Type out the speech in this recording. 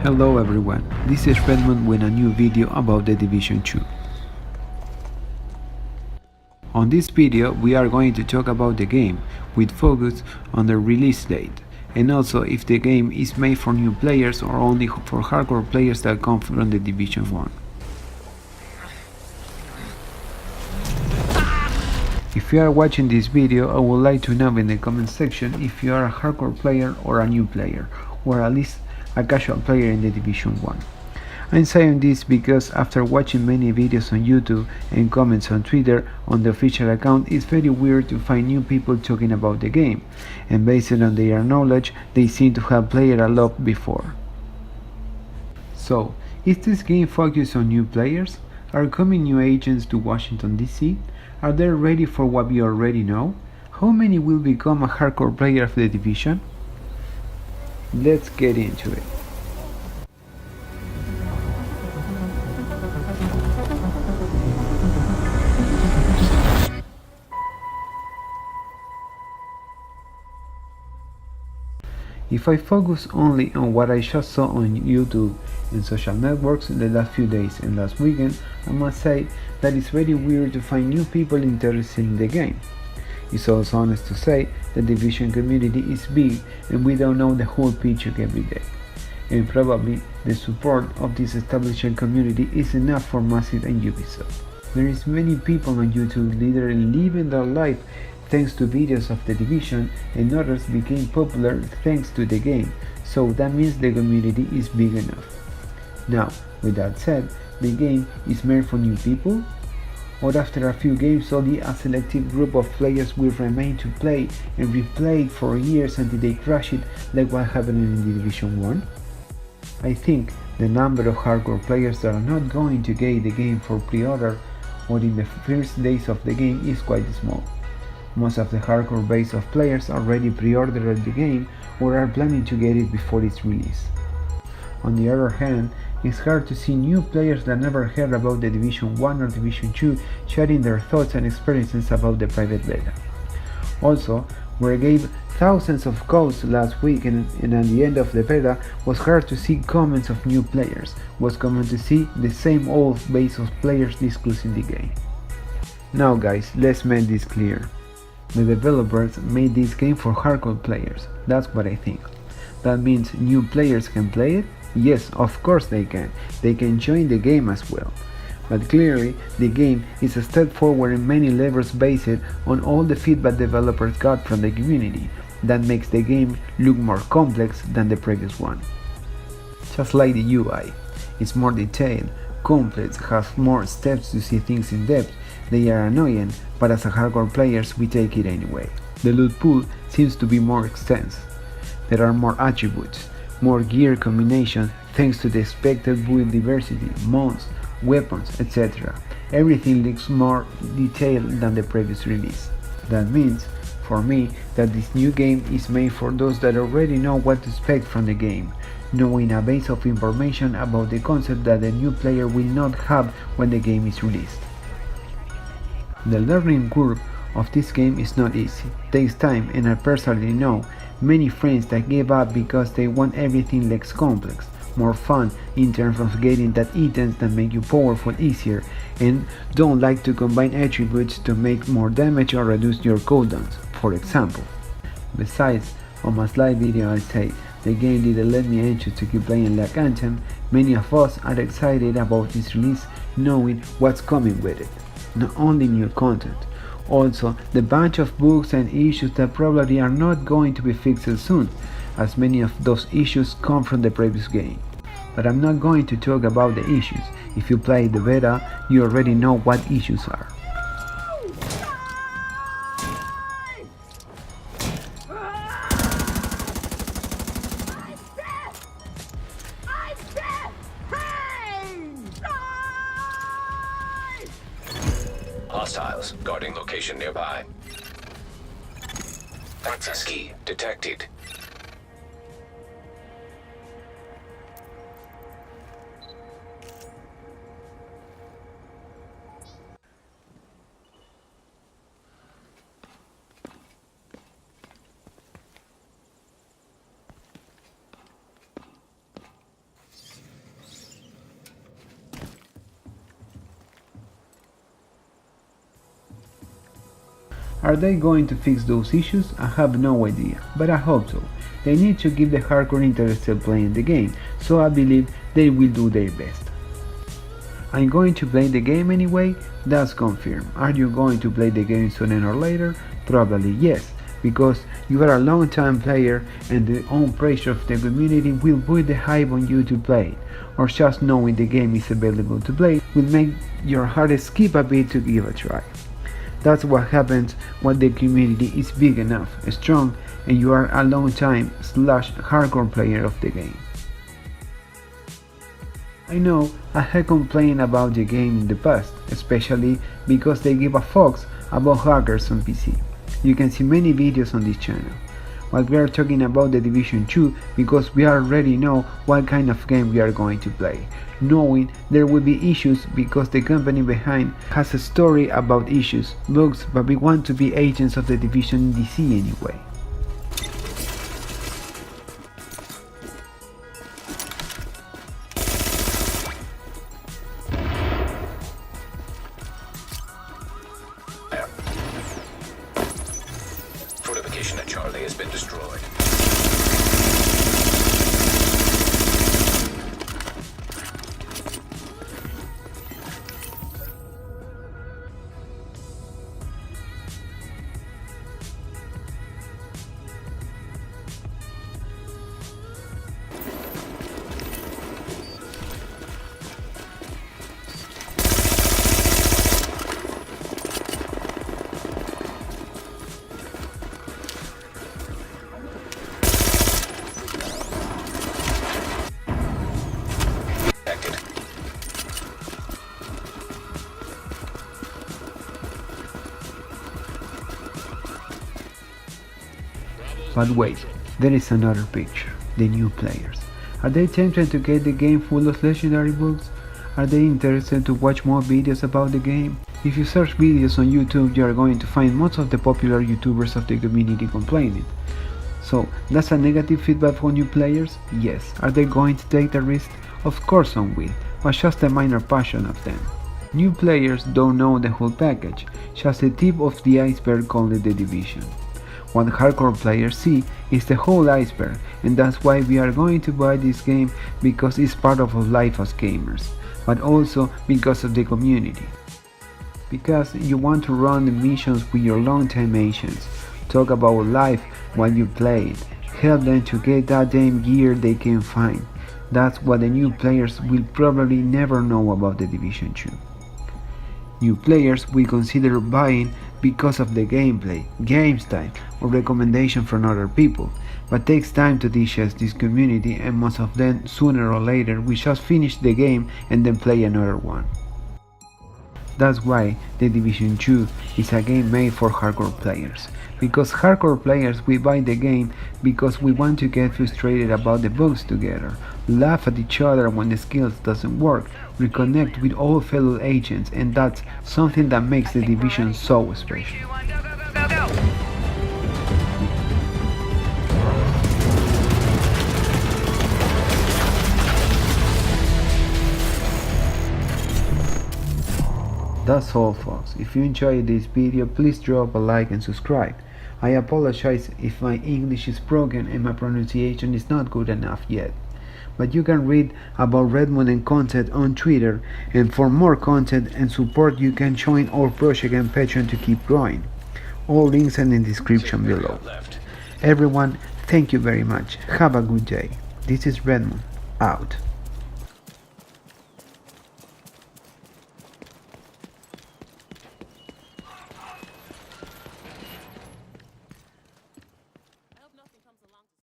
Hello everyone, this is Redmond with a new video about the Division 2. On this video we are going to talk about the game, with focus on the release date, and also if the game is made for new players or only for hardcore players that come from the Division 1. If you are watching this video, I would like to know in the comment section if you are a hardcore player or a new player, or at least a casual player in the Division 1. I'm saying this because after watching many videos on YouTube and comments on Twitter on the official account, it's very weird to find new people talking about the game, and based on their knowledge, they seem to have played a lot before. So, is this game focused on new players? Are coming new agents to Washington DC? Are they ready for what we already know? How many will become a hardcore player of the Division? Let's get into it. If I focus only on what I just saw on YouTube and social networks in the last few days and last weekend, I must say that it's very weird to find new people interested in the game. It's also honest to say the Division community is big and we don't know the whole picture every day. And probably the support of this established community is enough for Massive and Ubisoft. There is many people on YouTube literally living their life thanks to videos of the Division, and others became popular thanks to the game, so that means the community is big enough. Now, with that said, the game is made for new people? Or after a few games only a selective group of players will remain to play and replay for years until they crash it like what happened in the Division 1? I think the number of hardcore players that are not going to get the game for pre-order or in the first days of the game is quite small. Most of the hardcore base of players already pre-ordered the game or are planning to get it before its release. On the other hand, it's hard to see new players that never heard about the Division 1 or Division 2 sharing their thoughts and experiences about the private beta. Also, where I gave thousands of codes last week and at the end of the beta was hard to see comments of new players, was common to see the same old base of players discussing the game. Now guys, let's make this clear. The developers made this game for hardcore players, that's what I think. That means new players can play it? Yes, of course they can. They can join the game as well. But clearly, the game is a step forward in many levels based on all the feedback developers got from the community. That makes the game look more complex than the previous one. Just like the UI, it's more detailed, complex, has more steps to see things in depth. They are annoying, but as a hardcore players we take it anyway. The loot pool seems to be more extensive. There are more attributes, more gear combinations thanks to the expected build diversity, mods, weapons, etc. Everything looks more detailed than the previous release. That means, for me, that this new game is made for those that already know what to expect from the game, knowing a base of information about the concept that the new player will not have when the game is released. The learning curve of this game is not easy, takes time, and I personally know many friends that gave up because they want everything less complex, more fun in terms of getting that items that make you powerful easier, and don't like to combine attributes to make more damage or reduce your cooldowns, for example. Besides, on my slide video I say the game didn't let me anxious to keep playing like Anthem. Many of us are excited about this release knowing what's coming with it. Not only new content, also the bunch of bugs and issues that probably are not going to be fixed soon, as many of those issues come from the previous game. But I'm not going to talk about the issues. If you play the beta, you already know what issues are. Hostiles guarding location nearby. Access key detected. Are they going to fix those issues? I have no idea, but I hope so. They need to keep the hardcore interested playing the game, so I believe they will do their best. I'm going to play the game anyway, that's confirmed. Are you going to play the game sooner or later? Probably yes, because you are a long time player and the own pressure of the community will put the hype on you to play it, or just knowing the game is available to play will make your heart skip a bit to give a try. That's what happens when the community is big enough, strong, and you are a long time / hardcore player of the game. I know I had complained about the game in the past, especially because they give a fuck about hackers on PC. You can see many videos on this channel. But we are talking about the Division 2 because we already know what kind of game we are going to play, knowing there will be issues because the company behind has a story about issues, bugs, but we want to be agents of the Division in DC anyway. Fortification at Charlie has been destroyed. But wait, there is another picture, the new players. Are they tempted to get the game full of legendary bugs? Are they interested to watch more videos about the game? If you search videos on YouTube, you are going to find most of the popular YouTubers of the community complaining. So, that's a negative feedback for new players? Yes. Are they going to take the risk? Of course some will, but just a minor portion of them. New players don't know the whole package, just the tip of the iceberg called the Division. What hardcore players see is the whole iceberg, and that's why we are going to buy this game, because it's part of our life as gamers, but also because of the community. Because you want to run the missions with your long-time agents, talk about life while you play it, help them to get that damn gear they can find. That's what the new players will probably never know about the Division 2. New players will consider buying because of the gameplay, game style, or recommendation from other people, but takes time to digest this community, and most of them sooner or later will just finish the game and then play another one. That's why the Division 2 is a game made for hardcore players, because hardcore players will buy the game because we want to get frustrated about the bugs together, laugh at each other when the skills doesn't work, reconnect with all fellow agents, and that's something that makes the Division so special. That's all folks. If you enjoyed this video, please drop a like and subscribe. I apologize if my English is broken and my pronunciation is not good enough yet. But you can read about Redmond and content on Twitter, and for more content and support you can join our project and Patreon to keep growing. All links are in the description below. Everyone, thank you very much. Have a good day. This is Redmond, out.